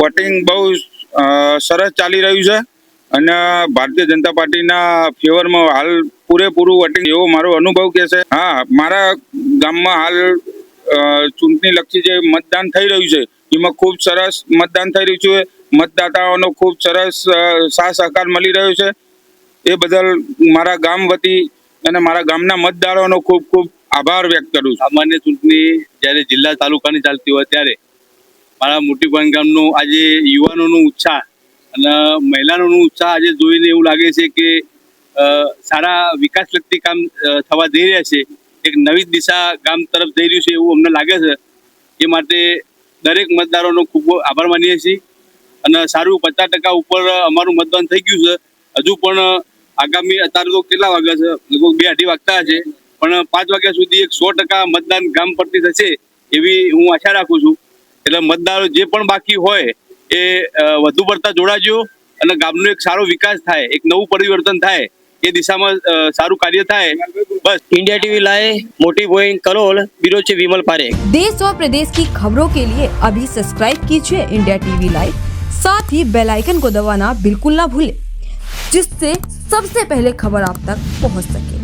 Voting બહુ સરસ ચાલી રહ્યું છે અને ભારતીય જનતા પાર્ટીના ફેવરમાં હાલ પૂરેપૂરું વોટિંગ એવો મારો અનુભવ કે છે. હા, મારા ગામમાં હાલ ચૂંટણીલક્ષી જે મતદાન થઈ રહ્યું છે એમાં ખૂબ સરસ મતદાન થઈ રહ્યું છે. મતદાતાઓનો ખૂબ સરસ સાથ સહકાર મળી રહ્યો છે. એ બદલ મારા ગામ વતી અને મારા ગામના મતદારોનો ખૂબ ખૂબ આભાર વ્યક્ત કરું છું. સામાન્ય ચૂંટણી જ્યારે જિલ્લા તાલુકાની ચાલતી હોય ત્યારે મારા મોટીપણ ગામનું આજે યુવાનોનો ઉત્સાહ અને મહિલાઓનો ઉત્સાહ આજે જોઈને એવું લાગે છે કે સારા વિકાસલક્ષી કામ થવા જઈ રહ્યા છે. એક નવી દિશા ગામ તરફ જઈ રહ્યું છે એવું અમને લાગે છે. એ માટે દરેક મતદારોનો ખૂબ આભાર માનીએ છીએ અને સારું 50% ઉપર અમારું મતદાન થઈ ગયું છે. હજુ પણ આગામી અત્યારે તો કેટલા વાગ્યા છે, લગભગ 2-2:30 વાગતા છે, પણ 5 વાગ્યા સુધી 100% મતદાન ગામ પરથી થશે એવી હું આશા રાખું છું. એટલે મતદારો જે પણ બાકી હોય એ વધુ પડતા જોડાજો અને ગામનો એક સારો વિકાસ થાય, એક નવું પરિવર્તન થાય, એ દિશામાં સારું કાર્ય થાય. बस इंडिया टीवी लाए मोटी बोइंग करोल ब्यूरो चीफ विमल पारेख। देश और प्रदेश की खबरों के लिए अभी सब्सक्राइब कीजिए इंडिया टीवी लाइव, साथ ही बेल आइकन को दबाना बिल्कुल ना भूलें, जिससे सबसे पहले खबर आप तक पहुंच सके।